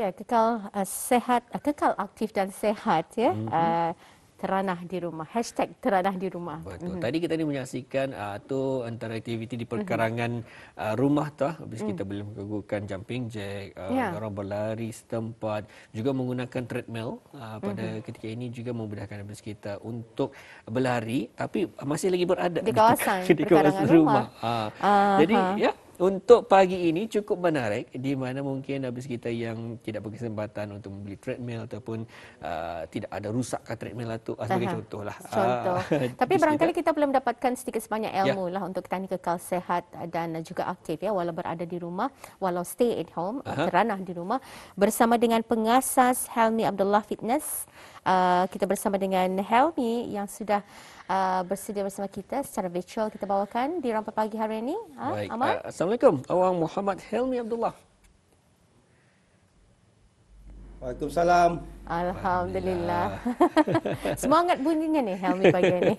Ya, kekal sehat, kekal aktif dan sehat ya. Teranah di rumah. #teranah di rumah. Betul. Tadi kita ni menyaksikan tu antara aktiviti di perkarangan rumah tu. Habis kita boleh melakukan jumping jack, Ya. orang berlari setempat, juga menggunakan treadmill. Pada ketika ini juga memudahkan habis kita untuk berlari tapi masih lagi berada Di di, kawasan di kawasan perkarangan rumah. rumah. Jadi Aha. ya, untuk pagi ini cukup menarik di mana mungkin habis kita yang tidak berkesempatan untuk membeli treadmill ataupun tidak ada rusakkan treadmill itu sebagai Aha. contohlah. Contoh. Tapi Habis kita barangkali kita belum dapatkan sedikit sebanyak ya. ilmu lah untuk kita ni kekal sehat dan juga aktif ya, walau berada di rumah, walau stay at home, teranah di rumah, bersama dengan pengasas Helmi Abdullah Fitness. Kita bersama dengan Helmi yang sudah bersedia bersama kita secara virtual, kita bawakan di Rampai Pagi hari ini. Baik. Amal? Assalamualaikum Awang Muhammad Helmi Abdullah. Waalaikumsalam. Alhamdulillah. Semangat bunyinya ni Helmi pagi ni.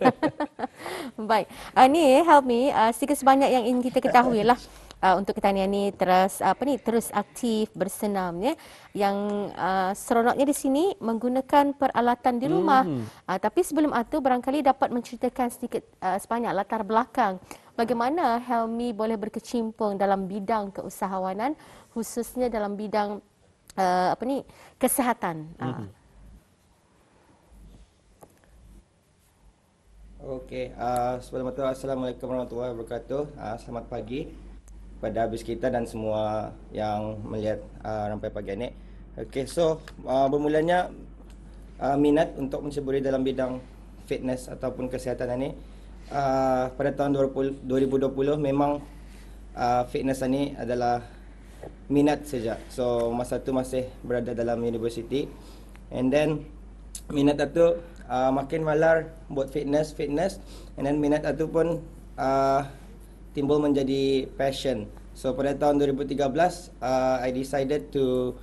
Baik. Ni Helmi, sedikit sebanyak yang ingin kita ketahui lah. Untuk kita ni terus aktif bersenam ya. Yang seronoknya di sini menggunakan peralatan di rumah. Tapi sebelum itu barangkali dapat menceritakan sedikit sebanyak latar belakang bagaimana Helmi boleh berkecimpung dalam bidang keusahawanan, khususnya dalam bidang kesihatan. Okey, sebelum-sebelumnya Assalamualaikum warahmatullahi wabarakatuh. Selamat pagi pada habis kita dan semua yang melihat Rampai Pagi ini. Okey, so bermulanya minat untuk menceburi dalam bidang fitness ataupun kesihatan ini pada tahun 2020 memang fitness ini adalah minat saja. So masa tu masih berada dalam universiti, and then minat itu makin malar buat fitness, and then minat itu pun timbul menjadi passion. So pada tahun 2013 I decided to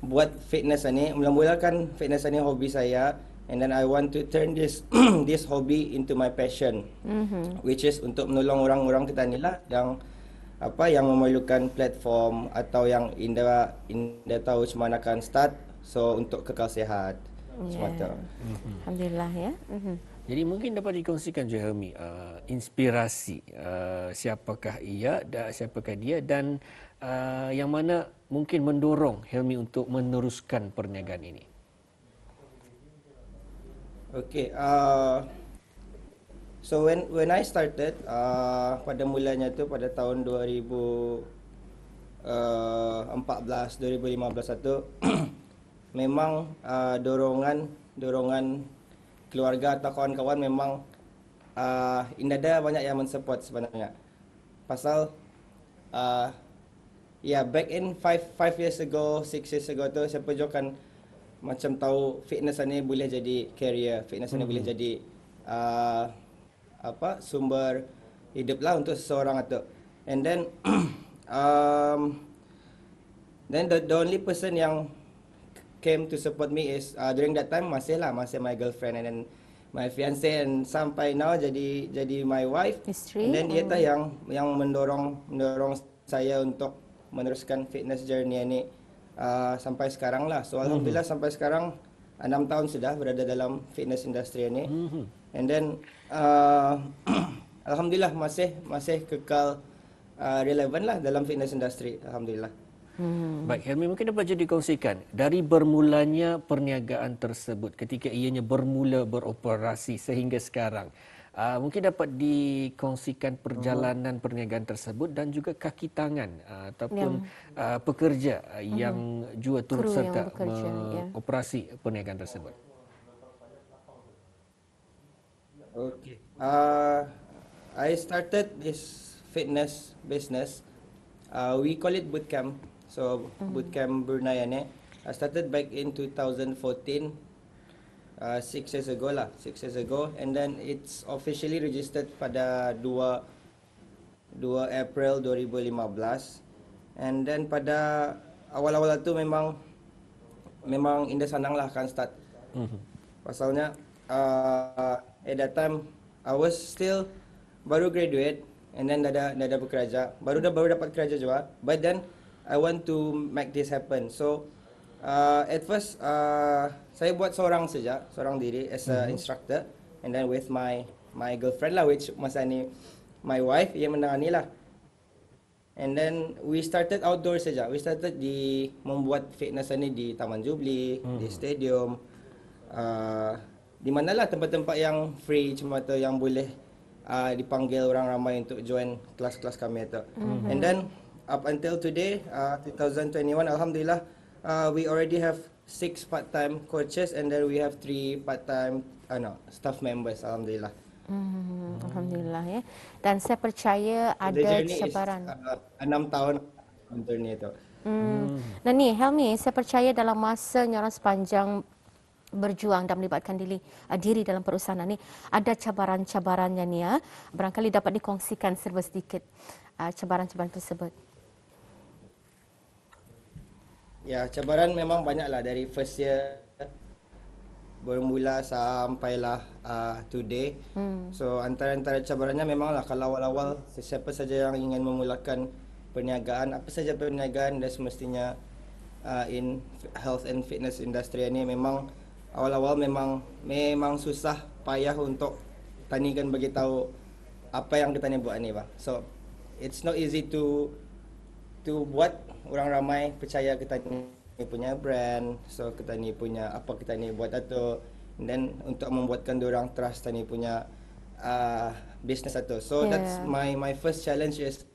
buat fitness ini, mula-mulakan fitness ini hobi saya, and then I want to turn this this hobby into my passion, which is untuk menolong orang-orang kita ni lah yang memerlukan platform atau yang indah tahu macam mana akan start, so untuk kekal sihat semata. Alhamdulillah ya. Jadi mungkin dapat dikongsikan je Helmi inspirasi siapakah dia dan yang mana mungkin mendorong Helmi untuk meneruskan perniagaan ini. Okay, so when I started pada mulanya tu pada tahun 2014 2015 itu memang dorongan keluarga atau kawan-kawan memang ada banyak yang mensupport sebenarnya. Pasal back in 5 years ago, 6 years ago tu siapa juga kan macam tahu fitness ni boleh jadi career, fitness ni boleh jadi sumber hidup lah untuk seseorang itu. And then the only person yang came to support me is during that time masih my girlfriend, and then my fiance, and sampai now jadi my wife. Isteri. And then dia tu yang mendorong saya untuk meneruskan fitness journey ini sampai sekarang lah. So alhamdulillah sampai sekarang 6 tahun sudah berada dalam fitness industry ini. And then alhamdulillah masih kekal relevan lah dalam fitness industry, alhamdulillah. Baik, Helmi, mungkin dapat jadi kongsikan dari bermulanya perniagaan tersebut ketika ianya bermula beroperasi sehingga sekarang. Mungkin dapat dikongsikan perjalanan perniagaan tersebut dan juga kaki tangan ataupun pekerja yang juga turut serta operasi perniagaan tersebut. Okay. I started this fitness business. We call it bootcamp. So bootcamp Brunei ni. I started back in 2014. 6 years ago lah, 6 years ago, and then it's officially registered pada 2 April 2015. And then pada awal-awal tu memang indah sanang lah akan start. Pasalnya at that time I was still baru graduate, and then dah bekerja, baru dapat kerja juga. But then I want to make this happen. So At first, saya buat seorang saja, seorang diri as a instructor, and then with my girlfriend lah, which masa ni my wife, ia menangani lah. And then we started outdoor saja. We started di membuat fitness ni di Taman Jubli, di stadium, di manalah tempat-tempat yang free, cuma tu yang boleh dipanggil orang ramai untuk join kelas-kelas kami itu. And then up until today, 2021, alhamdulillah, we already have 6 part-time coaches and then we have 3 part-time staff members, alhamdulillah. Alhamdulillah ya. Dan saya percaya The ada journey cabaran. is 6 tahun untuk ni itu. Dan ni Helmi, saya percaya dalam masa nyoran sepanjang berjuang dan melibatkan diri dalam perusahaan ni ada cabaran-cabarannya ni ya. Barangkali dapat dikongsikan serba sedikit cabaran-cabaran tersebut. Ya, cabaran memang banyaklah dari first year bermula sampailah today. So antara cabarannya memanglah kalau awal-awal siapa saja yang ingin memulakan perniagaan, apa saja perniagaan dan semestinya in health and fitness industry ini memang awal-awal memang susah payah untuk tani kan bagi tahu apa yang kita ni buat ni bang. So it's not easy to buat orang ramai percaya kita ni punya brand, so kita ni punya apa kita ni buat atau dan untuk membuatkan orang trust tani punya business atau. So that's my first challenge is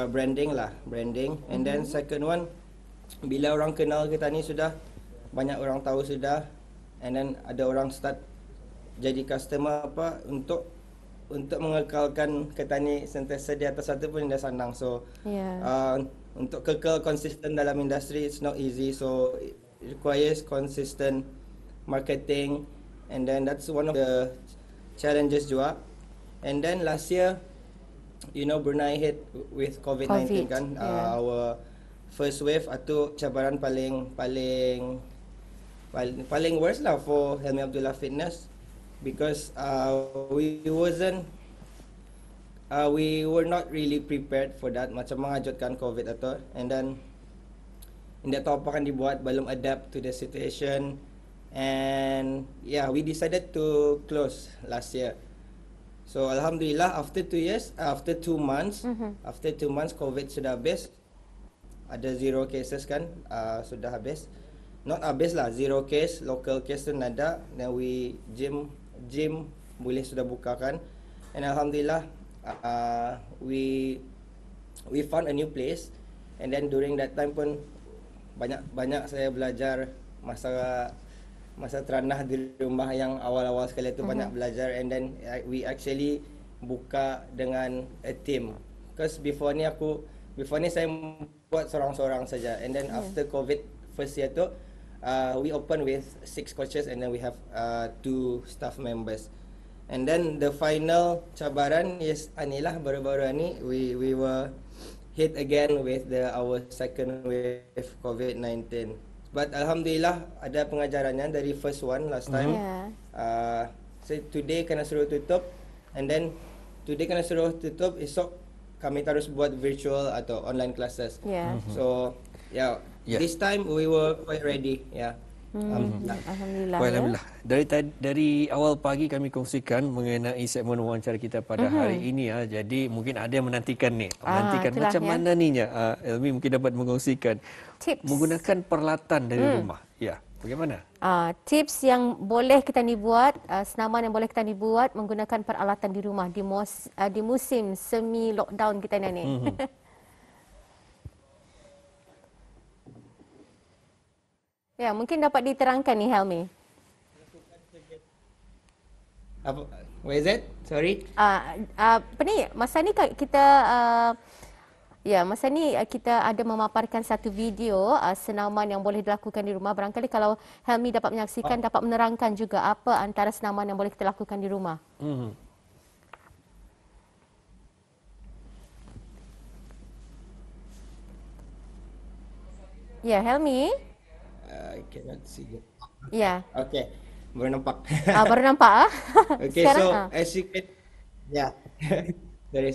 branding, and then second one, bila orang kenal kita ni sudah banyak orang tahu sudah, and then ada orang start jadi customer apa untuk mengekalkan kita ni sentiasa di atas satu pun dah senang. So untuk kekal konsisten dalam industri it's not easy, so it requires consistent marketing, and then that's one of the challenges juga. And then last year, Brunei hit with COVID-19 kan, our first wave atau cabaran paling worst lah for Helmi Abdullah Fitness, because we were not really prepared for that, macam mengajutkan COVID atau, and then hindi tahu apa kan dibuat, belum adapt to the situation, and we decided to close last year. So alhamdulillah after 2 months COVID sudah habis, ada 0 cases kan, sudah habis, not habis lah, 0 case, local case tu nada, then gym boleh sudah buka kan, and alhamdulillah we found a new place, and then during that time pun banyak saya belajar masa teranah di rumah yang awal-awal sekali tu, banyak belajar, and then we actually buka dengan a team, because before ni saya buat seorang-seorang saja, and then after COVID first year tu we open with 6 coaches, and then we have 2 staff members. And then the final cabaran is anilah baru-baru ni we were hit again with our second wave COVID-19. But alhamdulillah ada pengajarannya dari first one last time. So today kena suruh tutup, and then today kena suruh tutup, esok kami terus buat virtual atau online classes. So this time we were quite ready. Alhamdulillah. Alhamdulillah. Dari awal pagi kami kongsikan mengenai segmen wawancara kita pada hari ini ya. Jadi mungkin ada yang menantikan macam mana ni nya. Elmi mungkin dapat mengkongsikan tips menggunakan peralatan dari rumah. Ya, bagaimana? Tips yang boleh kita ni buat, senaman yang boleh kita ni buat menggunakan peralatan di rumah di musim semi lockdown kita ni. Ya, mungkin dapat diterangkan ni Helmi. Apa? What is that? Sorry. Apa ni? Masa ni kita ada memaparkan satu video senaman yang boleh dilakukan di rumah. Barangkali kalau Helmi dapat menyaksikan, dapat menerangkan juga apa antara senaman yang boleh kita lakukan di rumah. Ya, Helmi. I cannot see it. Ya. Okay, baru nampak. Baru nampak. Okay, sekarang, so as you can,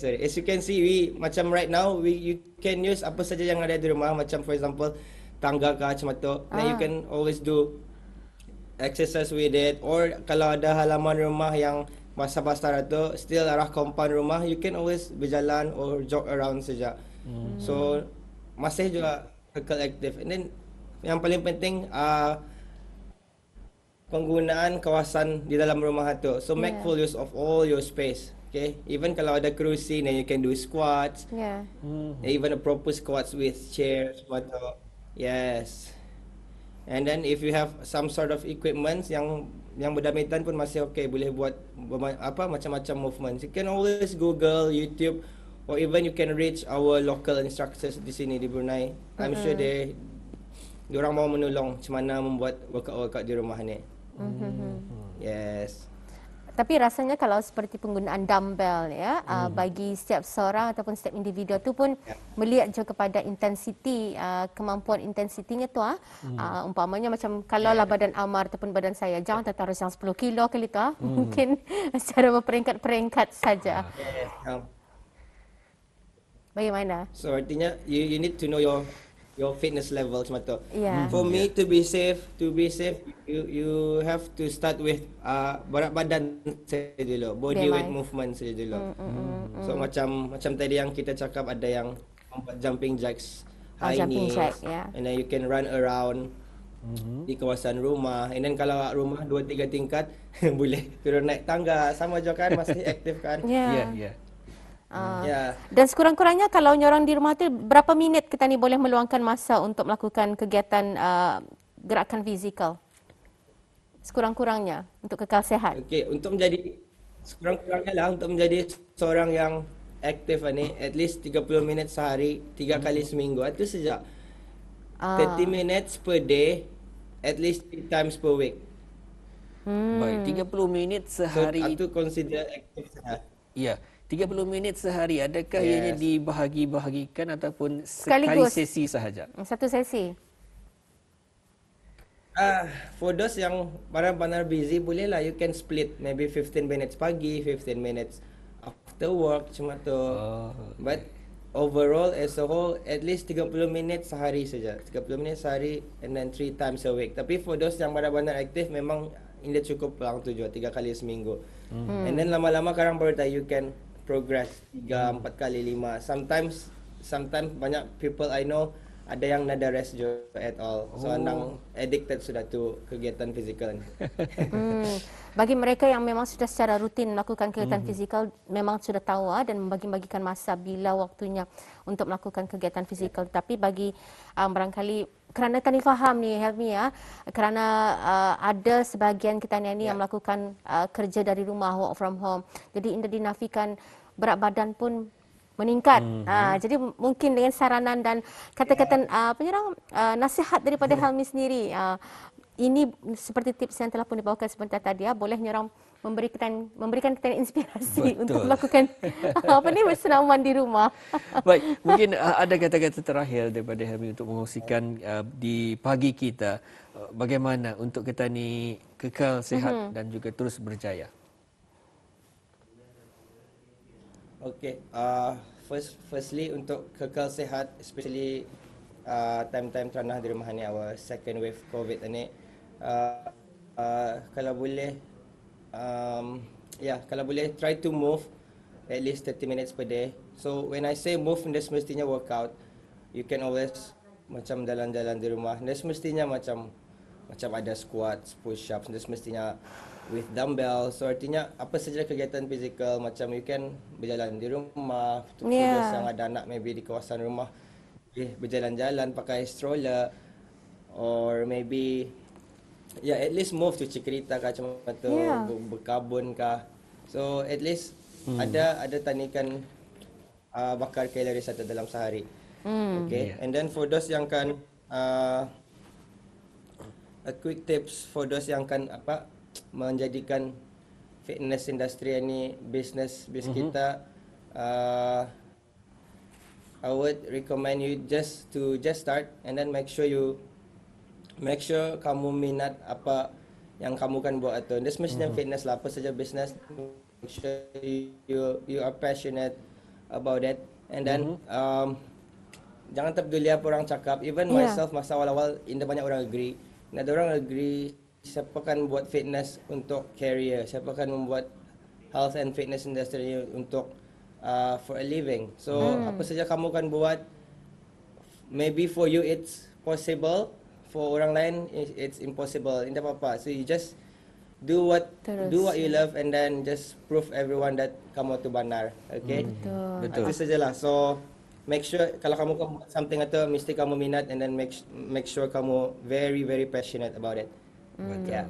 sorry. As you can see, macam right now, you can use apa saja yang ada di rumah. Macam for example, tangga kah macam tu. Then you can always do exercise with it, or kalau ada halaman rumah yang basah-basah tu still arah compound rumah, you can always berjalan or jog around saja. So masih juga kekal aktif. And then yang paling penting penggunaan kawasan di dalam rumah tu. So make full use of all your space. Okay, even kalau ada kerusi, then you can do squats. Yeah. Even a proper squats with chairs, what yes. And then if you have some sort of equipment yang berdamitan pun masih okay, boleh buat macam-macam movements. You can always Google, YouTube, or even you can reach our local instructors di sini di Brunei. I'm sure diorang mau menolong macam mana membuat workout di rumah ni. Yes. Tapi rasanya kalau seperti penggunaan dumbbell ya, bagi setiap seorang ataupun setiap individu tu pun melihat je kepada intensiti, kemampuan intensitinya tu umpamanya macam kalau lah badan Amar ataupun badan saya, jangan tertarus yang 10 kilo kali tu mungkin secara berperingkat-peringkat saja. Bagaimana? So artinya you need to know your fitness level macam tu. Yeah. For me to be safe, you have to start with berat badan saja dulu, body weight movement saja dulu. So macam tadi yang kita cakap, ada yang jumping jacks, high jumping knees, jack, yeah. and then you can run around di kawasan rumah. And then kalau rumah 2-3 tingkat boleh turun naik tangga, sama juga kan, masih aktif kan. Ya. Dan sekurang-kurangnya kalau nyorang di rumah tu, berapa minit kita ni boleh meluangkan masa untuk melakukan kegiatan gerakan fizikal? Sekurang-kurangnya untuk kekal sihat. Okey, untuk menjadi sekurang-kurangnya lah, untuk menjadi seorang yang aktif ni, at least 30 minit sehari, 3 kali seminggu. Itu saja. 30 minutes per day, at least 3 times per week. Baik, 30 minit sehari. So, itu consider aktif saja. Ya. 30 minit sehari, adakah ianya dibahagi-bahagikan ataupun Sekaligus. sekali sesi sahaja? Satu sesi. For those yang benar-benar busy, bolehlah you can split, maybe 15 minutes pagi, 15 minutes after work, cuma tu. But overall as a whole, at least 30 minit sehari saja. 30 minit sehari and then 3 times a week. Tapi for those yang benar-benar aktif, memang ini cukup lang tu juga, 3 kali seminggu. And then lama-lama karang baru tahu you can progress 3, 4 kali, 5. Sometimes banyak people I know ada yang nada rest je at all. So andang addicted sudah tu kegiatan fizikal ni. Bagi mereka yang memang sudah secara rutin melakukan kegiatan fizikal, memang sudah tahu dan membagi-bagikan masa bila waktunya untuk melakukan kegiatan fizikal. Tapi bagi barangkali kerana tadi faham ni Helmi kerana ada sebahagian kita ni yang melakukan kerja dari rumah, work from home. Jadi ini dinafikan berat badan pun meningkat. Jadi mungkin dengan saranan dan kata-kata nasihat daripada Helmi sendiri, ini seperti tips yang telah pun dibawakan sebentar tadi, boleh nyorang memberikan kita inspirasi untuk melakukan bersenaman di rumah. Baik, mungkin ada kata-kata terakhir daripada Helmi untuk mengongsikan di pagi kita, bagaimana untuk kita ni kekal sihat dan juga terus berjaya. Okay, firstly untuk kekal sihat, especially time-time terendah di rumah ni, our second wave COVID ni, kalau boleh, kalau boleh try to move at least 30 minutes per day. So when I say move, dia semestinya workout. You can always macam jalan-jalan di rumah. Dia semestinya macam ada squats, push-ups. Dia semestinya with dumbbell. So artinya apa saja kegiatan fizikal, macam you can berjalan di rumah. Untuk yang ada anak maybe di kawasan rumah, berjalan-jalan pakai stroller, or maybe at least move to Cikerita kah macam tu, berkabun kah. So at least ada tanikan bakar kalori satu dalam sehari. Okay. And then for those yang kan a quick tips for those yang kan menjadikan fitness industry ni business kita, I would recommend you just start, and then make sure kamu minat apa yang kamu kan buat itu. This mestinya fitness lah, apa saja business, make sure you are passionate about it. And then jangan terpeduli apa orang cakap. Even Yeah. myself masa awal-awal, indah banyak orang agree. Ada orang agree, siapa kan buat fitness untuk career, siapa kan membuat health and fitness industry untuk for a living. So apa saja kamu kan buat, maybe for you it's possible, for orang lain it's impossible. Tidak apa-apa. So you just do what Terus, you love and then just prove everyone that kamu tu benar. Okay? Betul. Itu sajalah. So make sure kalau kamu buat something atau mesti kamu minat, and then make sure kamu very very passionate about it. Yeah.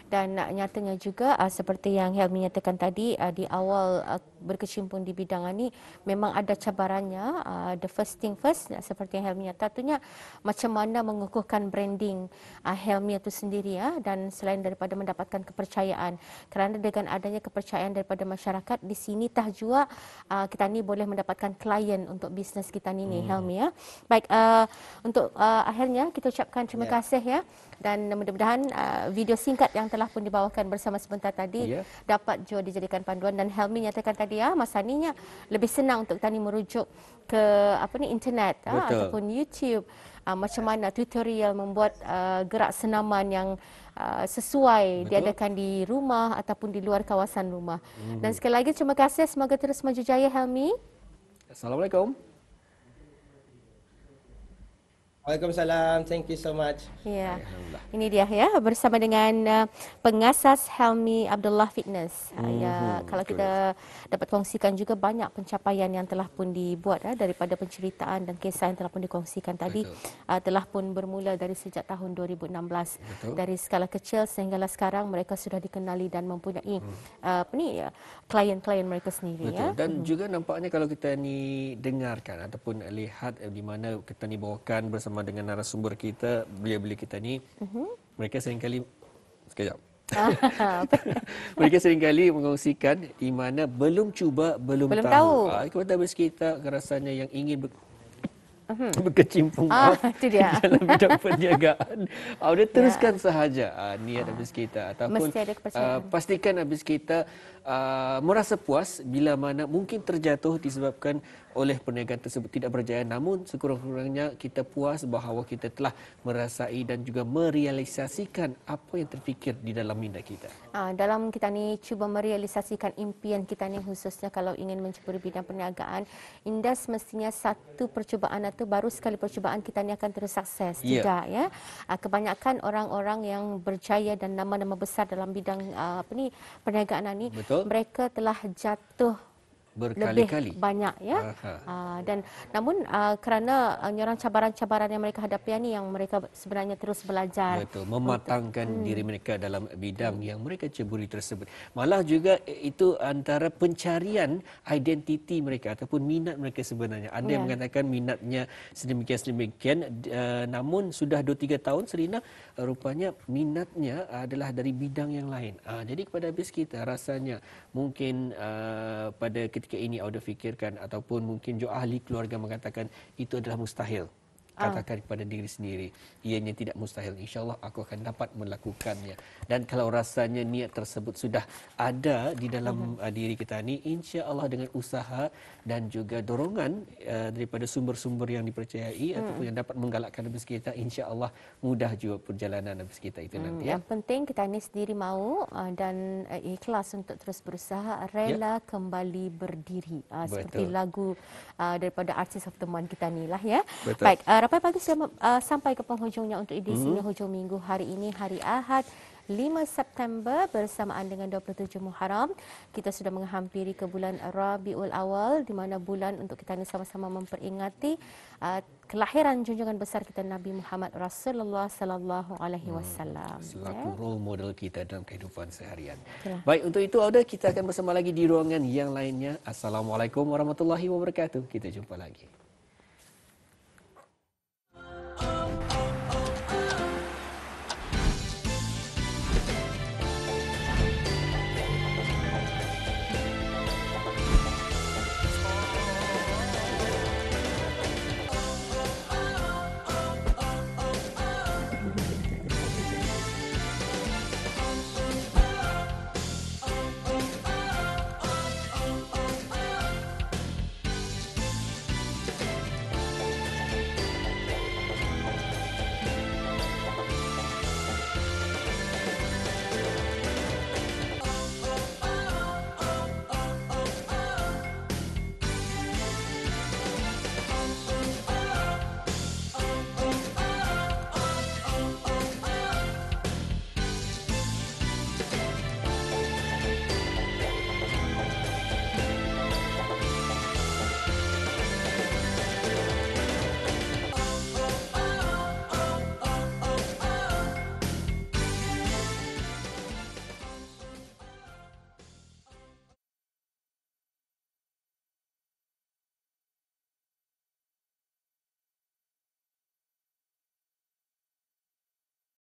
Dan nyatanya juga seperti yang Helmi nyatakan tadi di awal berkecimpung di bidang ini memang ada cabarannya. The first thing first, seperti yang Helmi nyata, tentunya macam mana mengukuhkan branding Helmi itu sendiri ya, dan selain daripada mendapatkan kepercayaan, kerana dengan adanya kepercayaan daripada masyarakat di sini tahjua kita ni boleh mendapatkan klien untuk bisnes kita ni Helmi ya. Baik, untuk akhirnya kita ucapkan terima kasih ya, dan mudah-mudahan video singkat yang telah pun dibawakan bersama sebentar tadi dapat juga dijadikan panduan. Dan Helmi nyatakan tadi masa ni lebih senang untuk kita ni merujuk ke internet ataupun YouTube, macam mana tutorial membuat gerak senaman yang sesuai diadakan di rumah ataupun di luar kawasan rumah. Dan sekali lagi terima kasih, semoga terus maju jaya Helmi. Assalamualaikum. Waalaikumsalam. Thank you so much. Ya, ini dia ya, bersama dengan pengasas Helmi Abdullah Fitness. Ya, kalau kita dapat kongsikan juga banyak pencapaian yang telah pun dibuat daripada penceritaan dan kisah yang telah pun dikongsikan tadi, telah pun bermula dari sejak tahun 2016. Dari skala kecil sehinggalah sekarang mereka sudah dikenali dan mempunyai klien-klien mereka sendiri. Betul. Dan juga nampaknya kalau kita ni dengarkan ataupun lihat di mana kita ni bawakan bersama dengan narasumber kita, belia-belia kita ni, mereka seringkali mereka seringkali mengongsikan di mana belum cuba, belum tahu. Kepada habis kita rasanya yang ingin berkecimpung itu dia. dalam bidang perniagaan, dia teruskan sahaja niat habis kita, ataupun mesti ada kepercayaan. pastikan habis kita merasa puas bila mana mungkin terjatuh disebabkan oleh perniagaan tersebut tidak berjaya, namun sekurang-kurangnya kita puas bahawa kita telah merasai dan juga merealisasikan apa yang terfikir di dalam minda kita. Dalam kita ni cuba merealisasikan impian kita ni, khususnya kalau ingin menceburi bidang perniagaan, indah semestinya satu percubaan atau baru sekali percubaan kita ni akan terus sukses. Tidak ya. Kebanyakan orang-orang yang berjaya dan nama-nama besar dalam bidang perniagaan ni, mereka telah jatuh berkali-kali lebih banyak ya. Dan namun kerana orang cabaran-cabaran yang mereka hadapi ni, yang mereka sebenarnya terus belajar. Betul, mematangkan diri mereka dalam bidang yang mereka ceburi tersebut. Malah juga itu antara pencarian identiti mereka ataupun minat mereka sebenarnya. Ada yang mengatakan minatnya sedemikian-sedemikian, namun sudah 2-3 tahun Serina rupanya minatnya adalah dari bidang yang lain. Jadi kepada habis kita rasanya mungkin pada ketika ini Auda fikirkan, ataupun mungkin juga ahli keluarga mengatakan itu adalah mustahil. Katakan kepada diri sendiri, ianya tidak mustahil, insyaAllah aku akan dapat melakukannya. Dan kalau rasanya niat tersebut sudah ada di dalam diri kita ni, insyaAllah dengan usaha dan juga dorongan daripada sumber-sumber yang dipercayai ataupun yang dapat menggalakkan habis kita, insyaAllah mudah juga perjalanan habis kita itu nanti. Yang penting kita ni sendiri mau dan ikhlas untuk terus berusaha, rela kembali berdiri. Seperti lagu daripada Artist of the Month kita ni lah ya. Betul. Baik, Rapai Pagi sudah sampai ke penghujungnya untuk edisi ini hujung minggu hari ini, hari Ahad 5 September bersamaan dengan 27 Muharram. Kita sudah menghampiri ke bulan Rabiul Awal, di mana bulan untuk kita ni sama-sama memperingati kelahiran junjungan besar kita Nabi Muhammad Rasulullah sallallahu alaihi wasallam. Selaku role model kita dalam kehidupan seharian. Baik, untuk itu Auda, kita akan bersama lagi di ruangan yang lainnya. Assalamualaikum warahmatullahi wabarakatuh. Kita jumpa lagi.